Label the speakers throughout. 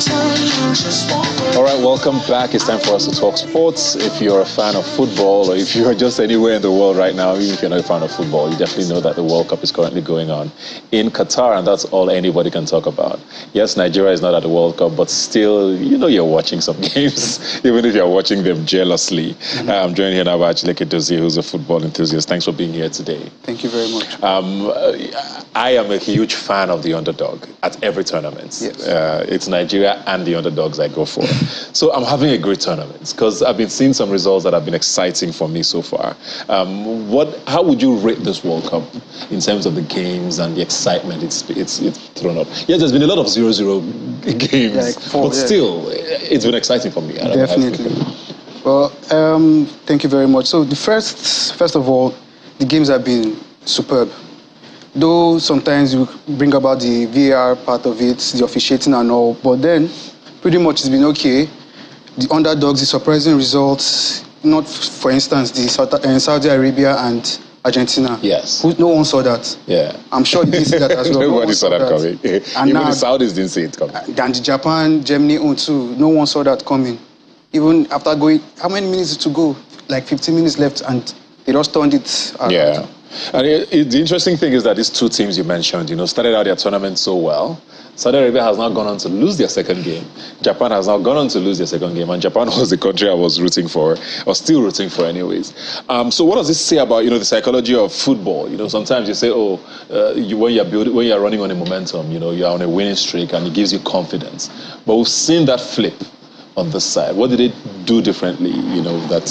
Speaker 1: All right, welcome back. It's time for us to talk sports. If you're a fan of football, or if you're just anywhere in the world right now, even if you're not a fan of football, you definitely know that the World Cup is currently going on in Qatar, and that's all anybody can talk about. Yes, Nigeria is not at the World Cup, but still, you know, you're watching some games, even if you're watching them jealously. I'm joined here now by Chileke Dozie, who's a football enthusiast. Thanks for being here today.
Speaker 2: Thank you very much.
Speaker 1: I am a huge fan of the underdog at every tournament.
Speaker 2: Yes.
Speaker 1: It's Nigeria and the underdogs I go for. So I'm having a great tournament because I've been seeing some results that have been exciting for me so far. How would you rate this World Cup in terms of the games and the excitement it's thrown up? Yes, there's been a lot of 0-0 games, like but still, it's been exciting for me.
Speaker 2: Definitely. Well, thank you very much. So first of all, the games have been superb. Though sometimes you bring about the VAR part of it, the officiating and all, but then pretty much it's been okay. The underdogs, the surprising results, not for instance, the Saudi Arabia and Argentina.
Speaker 1: Yes.
Speaker 2: No one saw that.
Speaker 1: Yeah.
Speaker 2: I'm sure you didn't see that as well.
Speaker 1: Nobody saw that coming. And even the Saudis didn't see it coming.
Speaker 2: And the Japan, Germany too, no one saw that coming. Even after going, how many minutes to go? Like 15 minutes left, and they just turned it around.
Speaker 1: Yeah. And the interesting thing is that these two teams you mentioned, started out their tournament so well. Saudi Arabia has now gone on to lose their second game. Japan has now gone on to lose their second game. And Japan was the country I was rooting for, or still rooting for anyways. So what does this say about, the psychology of football? Sometimes you say, when you're running on a momentum, you're on a winning streak and it gives you confidence. But we've seen that flip on this side. What did it do differently, that,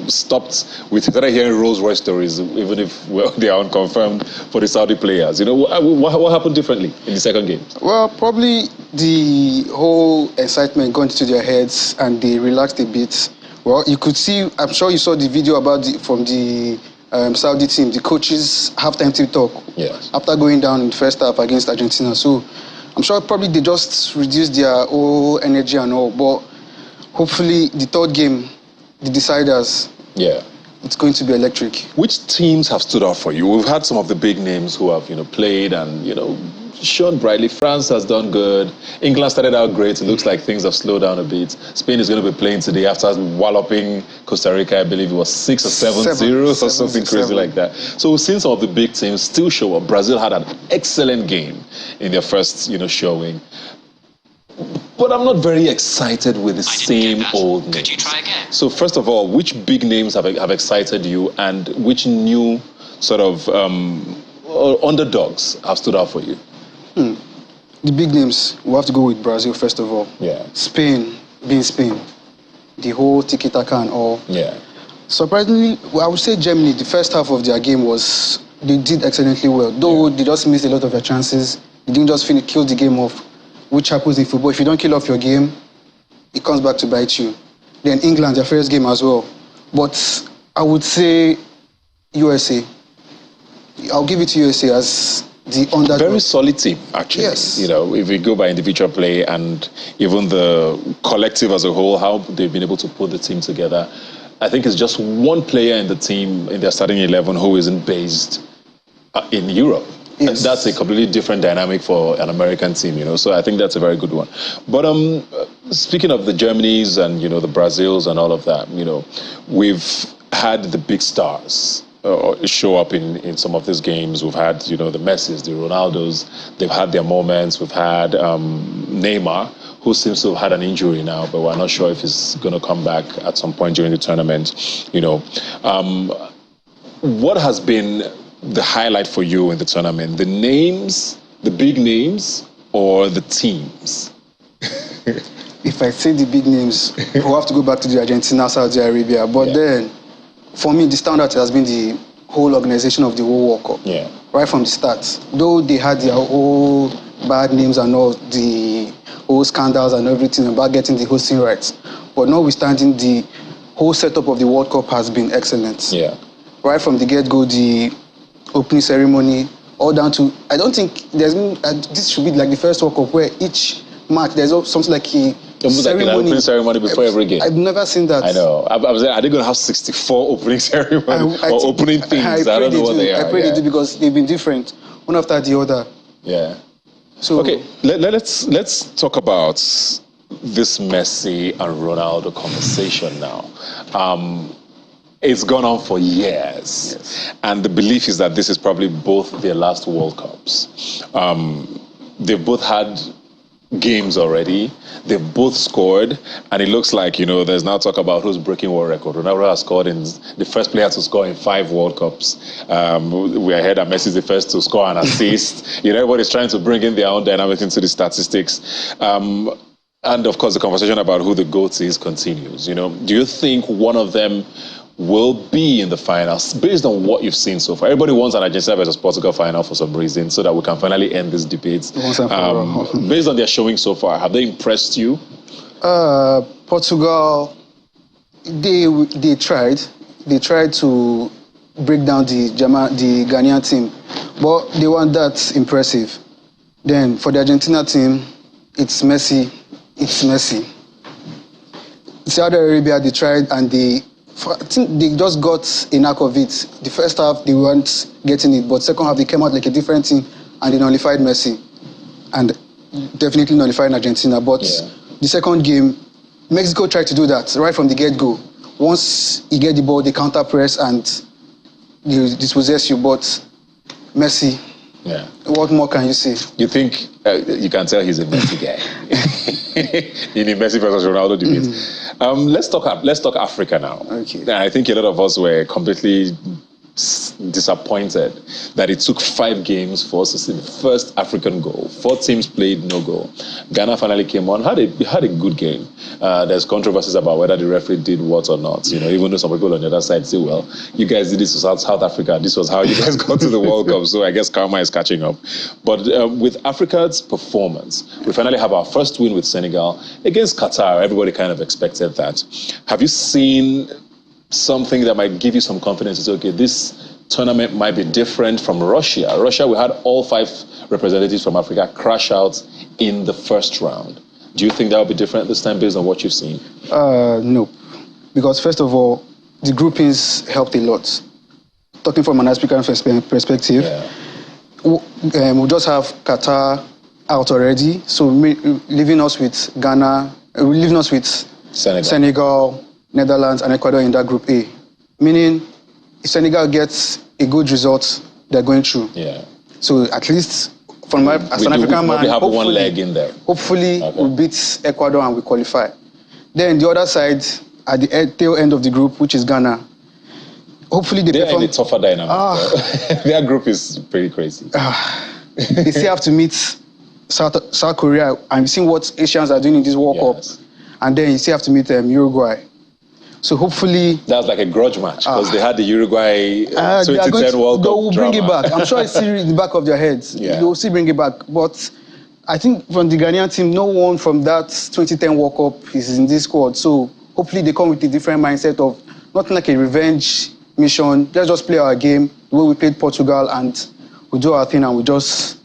Speaker 1: stopped with started hearing Rolls-Royce stories, even if they are unconfirmed for the Saudi players? What happened differently in the second game?
Speaker 2: Well, probably the whole excitement got into their heads and they relaxed a bit. Well, you could see, I'm sure you saw the video from the Saudi team, the coaches' halftime team talk.
Speaker 1: Yes.
Speaker 2: After going down in the first half against Argentina. So I'm sure probably they just reduced their whole energy and all, but hopefully, the third game, the deciders, it's going to be electric.
Speaker 1: Which teams have stood out for you? We've had some of the big names who have, played and, shone brightly. France has done good. England started out great. It looks like things have slowed down a bit. Spain is going to be playing today after walloping Costa Rica. I believe it was 6 or 7-0 or something crazy like that. So we've seen some of the big teams still show up. Brazil had an excellent game in their first, showing. But I'm not very excited with the same old names.
Speaker 3: Could you try again?
Speaker 1: So first of all, which big names have excited you, and which new sort of underdogs have stood out for you?
Speaker 2: The big names, we have to go with Brazil first of all.
Speaker 1: Yeah.
Speaker 2: Spain, being Spain. The whole tiki-taka and all.
Speaker 1: Yeah.
Speaker 2: Surprisingly, I would say Germany, the first half of their game they did excellently well. Though they just missed a lot of their chances. They didn't just kill the game off, which happens in football. If you don't kill off your game, it comes back to bite you. Then England, their first game as well. But I would say USA. I'll give it to USA as the underdog.
Speaker 1: Very solid team, actually.
Speaker 2: Yes.
Speaker 1: If we go by individual play and even the collective as a whole, how they've been able to put the team together. I think it's just one player in the team, in their starting 11, who isn't based in Europe. Yes. And that's a completely different dynamic for an American team, so I think that's a very good one. But speaking of the Germanys and, the Brazils and all of that, we've had the big stars show up in some of these games. We've had, the Messis, the Ronaldos, they've had their moments. We've had Neymar, who seems to have had an injury now, but we're not sure if he's going to come back at some point during the tournament, What has been the highlight for you in the tournament? The names, the big names, or the teams?
Speaker 2: If I say the big names, we'll have to go back to the Argentina, Saudi Arabia. But then, for me, the standout has been the whole organization of the whole World Cup.
Speaker 1: Yeah.
Speaker 2: Right from the start. Though they had their whole bad names and all, the whole scandals and everything about getting the hosting rights. But notwithstanding, the whole setup of the World Cup has been excellent.
Speaker 1: Yeah.
Speaker 2: Right from the get-go, the opening ceremony, all down to, I don't think there's been, this should be like the first World Cup where each match, there's something like a
Speaker 1: ceremony. Like an opening ceremony before every game.
Speaker 2: I've never seen that.
Speaker 1: I know. I was like, are they going to have 64 opening ceremonies or opening things? I don't know what they are.
Speaker 2: I pray they do, because they've been different, one after the other.
Speaker 1: Yeah.
Speaker 2: So
Speaker 1: okay, let's talk about this Messi and Ronaldo conversation now. It's gone on for years.
Speaker 2: Yes.
Speaker 1: And the belief is that this is probably both their last World Cups. They've both had games already. They've both scored. And it looks like, there's now talk about who's breaking world record. Ronaldo has scored in the first player to score in 5 World Cups. We heard that Messi is the first to score an assist. Everybody's trying to bring in their own dynamic into the statistics. And of course, the conversation about who the GOAT is continues. Do you think one of them will be in the finals based on what you've seen so far? Everybody wants an Argentina versus Portugal final for some reason, so that we can finally end this debate. Based on their showing so far, have they impressed you?
Speaker 2: Portugal, they tried. They tried to break down the Ghanaian team, but they weren't that impressive. Then for the Argentina team, it's Messi. It's Messi. Saudi Arabia, they tried and I think they just got a knack of it. The first half, they weren't getting it, but second half, they came out like a different team and they nullified Messi. And definitely nullified Argentina. But the second game, Mexico tried to do that right from the get-go. Once you get the ball, they counter-press and they dispossess you. But Messi, what more can you say? You
Speaker 1: think you can tell he's a Messi guy in the Messi versus Ronaldo debate? Let's talk Africa now.
Speaker 2: Okay.
Speaker 1: I think a lot of us were completely disappointed that it took 5 games for us to see the first African goal. 4 teams played, no goal. Ghana finally came on, had a good game. There's controversies about whether the referee did what or not. Even though some people on the other side say, well, you guys did this to South Africa. This was how you guys got to the World Cup. So I guess karma is catching up. But with Africa's performance, we finally have our first win with Senegal against Qatar. Everybody kind of expected that. Have you seen something that might give you some confidence to say, okay, this tournament might be different from Russia? Russia, we had all 5 representatives from Africa crash out in the first round. Do you think that will be different this time based on what you've seen?
Speaker 2: No. Because first of all, the groupings helped a lot. Talking from an African perspective, we just have Qatar out already, so leaving us with Ghana, leaving us with Senegal, Netherlands and Ecuador in that group A. Meaning, if Senegal gets a good result, they're going through.
Speaker 1: Yeah.
Speaker 2: So at least, from as an African man,
Speaker 1: have one leg in there.
Speaker 2: Hopefully, we'll beat Ecuador and we qualify. Then the other side, at the tail end of the group, which is Ghana, hopefully
Speaker 1: they're in a tougher dynamic. Their group is pretty crazy.
Speaker 2: They still have to meet South Korea, and we've seen what Asians are doing in this World Cup. And then you still have to meet Uruguay. So hopefully...
Speaker 1: That's like a grudge match, because they had the Uruguay 2010 World Cup.
Speaker 2: They will bring it back. I'm sure it's still in the back of their heads.
Speaker 1: Yeah.
Speaker 2: They will still bring it back. But I think from the Ghanaian team, no one from that 2010 World Cup is in this squad. So hopefully they come with a different mindset of not like a revenge mission. Let's just play our game the way we played Portugal, and we do our thing, and we just...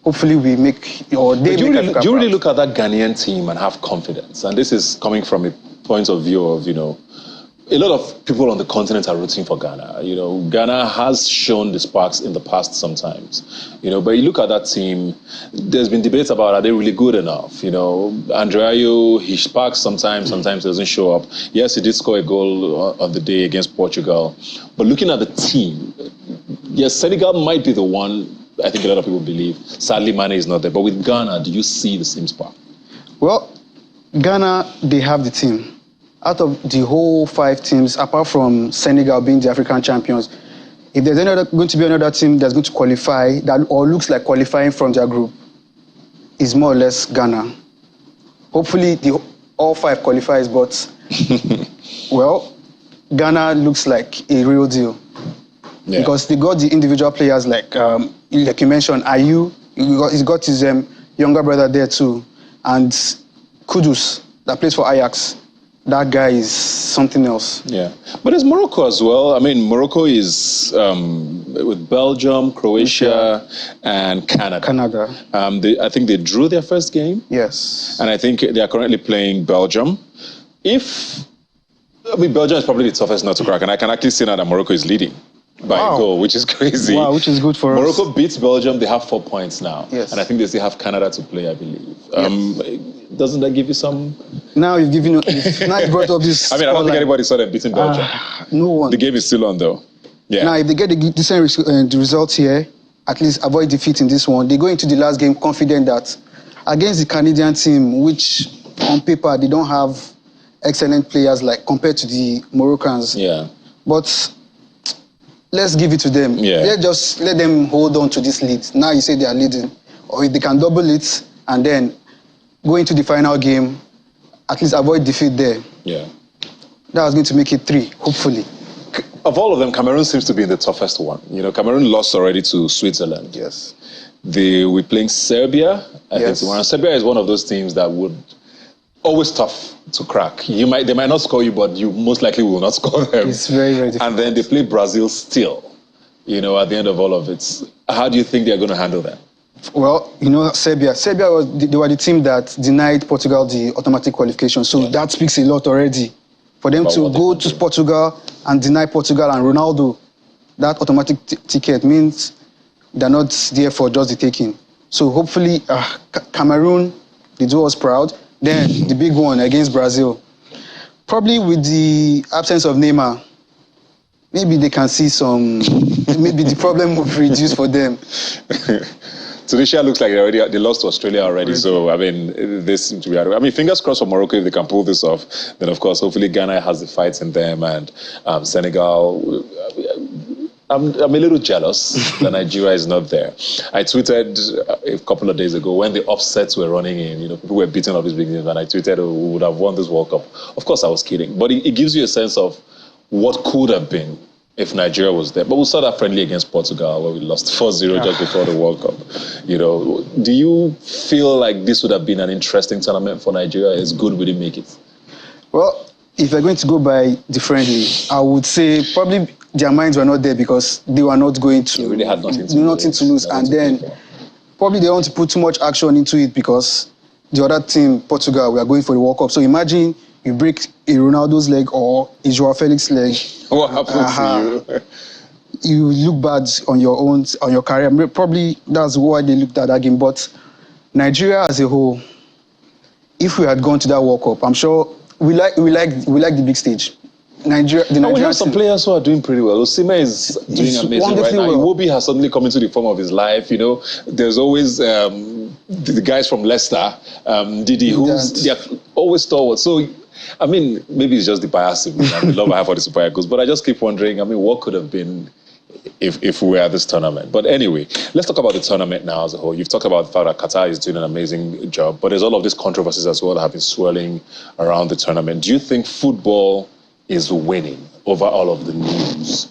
Speaker 2: Hopefully we make, or they
Speaker 1: do
Speaker 2: make
Speaker 1: you really look at that Ghanaian team and have confidence? And this is coming from a point of view of, a lot of people on the continent are rooting for Ghana. Ghana has shown the sparks in the past sometimes. But you look at that team, there's been debates about, are they really good enough? Andreayo, he sparks sometimes doesn't show up. Yes, he did score a goal on the day against Portugal. But looking at the team, yes, Senegal might be the one, I think a lot of people believe. Sadly, Mane is not there. But with Ghana, do you see the same spark?
Speaker 2: Well, Ghana, they have the team. Out of the whole 5 teams, apart from Senegal being the African champions, if there's going to be another team that's going to qualify, that or looks like qualifying from their group, is more or less Ghana. Hopefully, all 5 qualifies, but, well, Ghana looks like a real deal. Yeah. Because they got the individual players like you mentioned, Ayu, he's got his younger brother there too, and Kudus that plays for Ajax. That guy is something else.
Speaker 1: Yeah, but there's Morocco as well. I mean, Morocco is with Belgium, Croatia, and Canada. I think they drew their first game.
Speaker 2: Yes,
Speaker 1: and I think they are currently playing Belgium. Belgium is probably the toughest nut to crack, and I can actually see now that Morocco is leading by a goal, which is crazy.
Speaker 2: Wow, which is good for
Speaker 1: us. Morocco beats Belgium. They have 4 points now.
Speaker 2: Yes.
Speaker 1: And I think they still have Canada to play, I believe. Yes. Doesn't that give you some?
Speaker 2: Now you've given. Now you brought up this.
Speaker 1: I mean, I don't think anybody saw them beating Belgium.
Speaker 2: No one.
Speaker 1: The game is still on, though. Yeah.
Speaker 2: Now, if they get the decent the results here, at least avoid defeat in this one. They go into the last game confident that against the Canadian team, which on paper they don't have excellent players like compared to the Moroccans.
Speaker 1: Yeah.
Speaker 2: But let's give it to them.
Speaker 1: Yeah.
Speaker 2: Let's just let them hold on to this lead. Now you say they are leading, or if they can double it and then go into the final game, at least avoid defeat there.
Speaker 1: Yeah.
Speaker 2: That was going to make it 3, hopefully.
Speaker 1: Of all of them, Cameroon seems to be the toughest one. You know, Cameroon lost already to Switzerland.
Speaker 2: Yes.
Speaker 1: We're playing Serbia. I think
Speaker 2: Yes.
Speaker 1: tomorrow. Serbia is one of those teams that would always tough to crack. They might not score you, but you most likely will not score them.
Speaker 2: It's very, very difficult.
Speaker 1: And then they play Brazil still. You know, at the end of all of it, how do you think they're going to handle that?
Speaker 2: Well, you know, Serbia they were the team that denied Portugal the automatic qualification. So that speaks a lot already. For them to go to Portugal and deny Portugal and Ronaldo that automatic ticket means they're not there for just the taking. So hopefully, Cameroon, they do us proud. Then the big one against Brazil. Probably with the absence of Neymar, maybe they can see maybe the problem will reduce for them.
Speaker 1: Tunisia looks like they lost to Australia already. So, I mean, they seem to be out of it. I mean, fingers crossed for Morocco if they can pull this off. Then, of course, hopefully Ghana has the fights in them and Senegal. I'm a little jealous that Nigeria is not there. I tweeted a couple of days ago when the upsets were running in, you know, people were beating up these big games, and I tweeted, we would have won this World Cup. Of course, I was kidding. But it gives you a sense of what could have been if Nigeria was there. But we saw that friendly against Portugal where we lost 4-0 just before the World Cup. You know, do you feel like this would have been an interesting tournament for Nigeria? It's good we didn't make it.
Speaker 2: Well, if you're going to go by the friendly, I would say probably their minds were not there because they were not going to.
Speaker 1: They really had nothing to lose.
Speaker 2: And then probably they want to put too much action into it because the other team, Portugal, we are going for the World Cup. So imagine you break a Ronaldo's leg or a Joao Felix's leg.
Speaker 1: What happens to
Speaker 2: you? You look bad on your career. Probably that's why they looked at that game. But Nigeria as a whole, if we had gone to that World Cup, I'm sure we like the big stage. Nigeria,
Speaker 1: we have some players who are doing pretty well. Osimhen is doing amazing right now. Iwobi has suddenly come into the form of his life. You know, there's always the guys from Leicester, Didi, who's they're always stalwart. So, I mean, maybe it's just the bias in me and the love I have for the Super Eagles. But I just keep wondering, I mean, what could have been if we were at this tournament. But anyway, let's talk about the tournament now as a whole. You've talked about the fact that Qatar is doing an amazing job, but there's all of these controversies as well that have been swirling around the tournament. Do you think football is winning over all of the news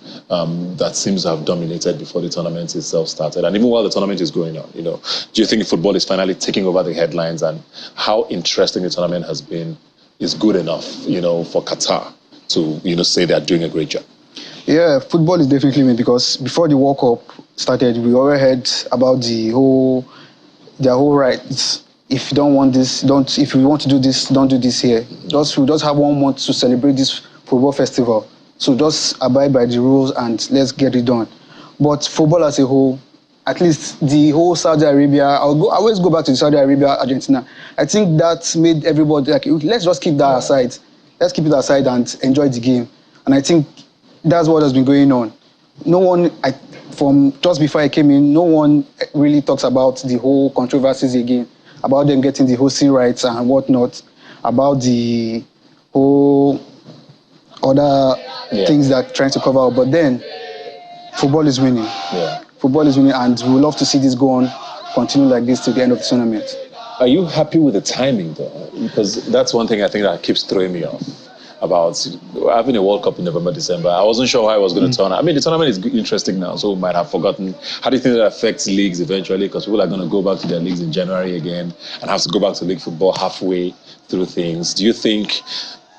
Speaker 1: that seems to have dominated before the tournament itself started, and even while the tournament is going on? You know, do you think football is finally taking over the headlines, and how interesting the tournament has been is good enough, you know, for Qatar to, you know, say they're doing a great job?
Speaker 2: Yeah, football is definitely winning because before the World Cup started, we already heard about their whole rights. If you don't want this, if you want to do this, don't do this here. We just have 1 month to celebrate this football festival. So just abide by the rules and let's get it done. But football as a whole, at least the whole Saudi Arabia, I always go back to the Saudi Arabia, Argentina. I think that made everybody like, let's just keep that aside. Let's keep it aside and enjoy the game. And I think that's what has been going on. No one, from just before I came in, no one really talks about the whole controversies again, about them getting the hosting rights and whatnot, about the whole other things that trying to cover up. But then, football is winning.
Speaker 1: Yeah.
Speaker 2: Football is winning, and we would love to see this go on, continue like this to the end of the tournament.
Speaker 1: Are you happy with the timing, though? Because that's one thing I think that keeps throwing me off about having a World Cup in November, December. I wasn't sure how it was going to turn out. I mean, the tournament is interesting now, so we might have forgotten. How do you think that affects leagues eventually? Because people are going to go back to their leagues in January again and have to go back to league football halfway through things. Do you think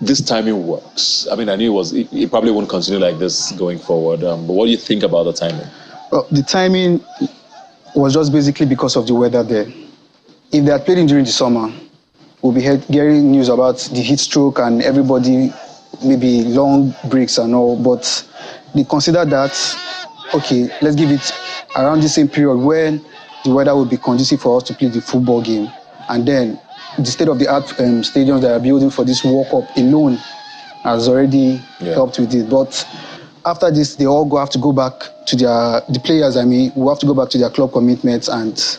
Speaker 1: this timing works? I mean, I knew it probably won't continue like this going forward, but what do you think about the timing?
Speaker 2: Well, the timing was just basically because of the weather there. If they had played in during the summer, we'll be hearing news about the heat stroke and everybody, maybe long breaks and all, but they consider that, okay, let's give it around the same period when the weather will be conducive for us to play the football game. And then the state-of-the-art stadiums that are building for this World Cup alone has already helped with it. But after this, they all have to go back to the players, will have to go back to their club commitments, and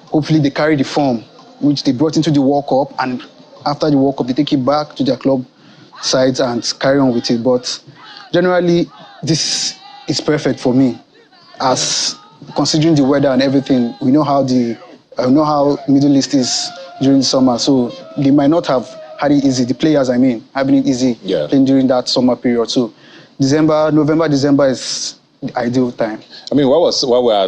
Speaker 2: hopefully they carry the form which they brought into the World Cup, and after the World Cup, they take it back to their club sides and carry on with it. But generally, this is perfect for me, as considering the weather and everything. We know how Middle East is during the summer, so they might not have had it easy. The players, having it easy playing during that summer period. So November, December is the ideal time.
Speaker 1: While we're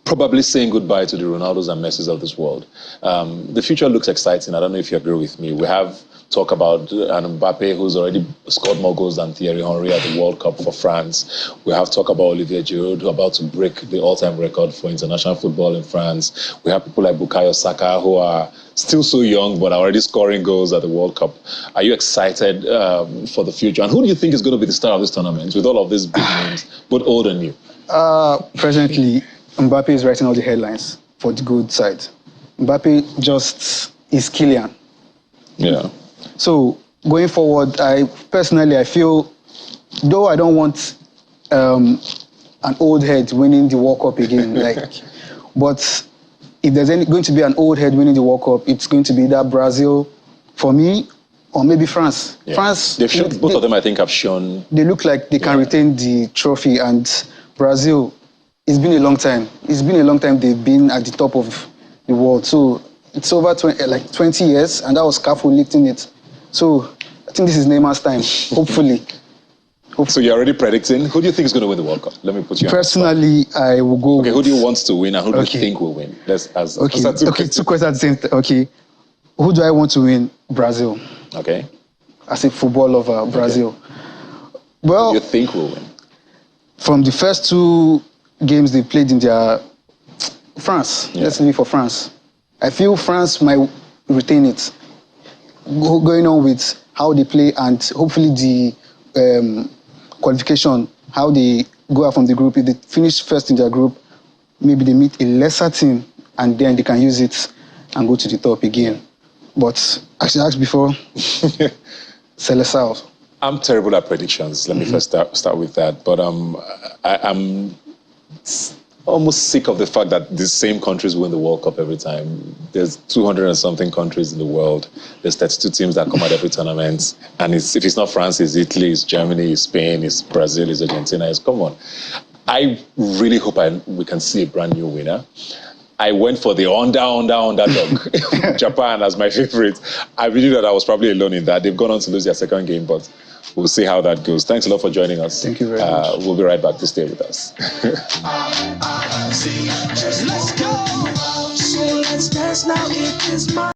Speaker 1: probably saying goodbye to the Ronaldos and Messis of this world, the future looks exciting. I don't know if you agree with me. We have talk about an Mbappe who's already scored more goals than Thierry Henry at the World Cup for France. We have talk about Olivier Giroud, who's about to break the all-time record for international football in France. We have people like Bukayo Saka, who are still so young but are already scoring goals at the World Cup. Are you excited for the future? And who do you think is going to be the star of this tournament with all of these big names, both old and new?
Speaker 2: Presently, Mbappe is writing all the headlines for the good side. Mbappe just is Kylian.
Speaker 1: Yeah.
Speaker 2: So going forward, I feel, though I don't want an old head winning the World Cup again, but if there's going to be an old head winning the World Cup, it's going to be either Brazil for me, or maybe France.
Speaker 1: Yeah.
Speaker 2: France.
Speaker 1: Both of them, I think, have shown.
Speaker 2: They look like they can retain the trophy, and Brazil. It's been a long time. It's been a long time they've been at the top of the world. So it's over 20 years, and that was Cafu lifting it. So I think this is Neymar's time, hopefully.
Speaker 1: So you're already predicting? Who do you think is going to win the World Cup? Let me put you on.
Speaker 2: Personally, I will go
Speaker 1: who do you want to win, and who do you think will win? Two questions
Speaker 2: at the same time. Okay. Who do I want to win? Brazil.
Speaker 1: Okay.
Speaker 2: As a football lover, Brazil.
Speaker 1: Okay.
Speaker 2: Well,
Speaker 1: who do you think will win?
Speaker 2: From the first two games they played in their France. Let's leave it for France. I feel France might retain it. Going on with how they play, and hopefully the qualification, how they go out from the group. If they finish first in their group, maybe they meet a lesser team, and then they can use it and go to the top again. But as you asked before, Seleção.
Speaker 1: I'm terrible at predictions. Let me first start with that. But I'm almost sick of the fact that the same countries win the World Cup every time. There's 200 and something countries in the world. There's 32 teams that come at every tournament. And if it's not France, it's Italy, it's Germany, it's Spain, it's Brazil, it's Argentina. Come on. I really hope we can see a brand new winner. I went for the underdog, Japan as my favorite. I really thought I was probably alone in that. They've gone on to lose their second game, but we'll see how that goes. Thanks a lot for joining us.
Speaker 2: Thank you very much.
Speaker 1: We'll be right back to stay with us.
Speaker 3: Let's go. So let's dance now. It is my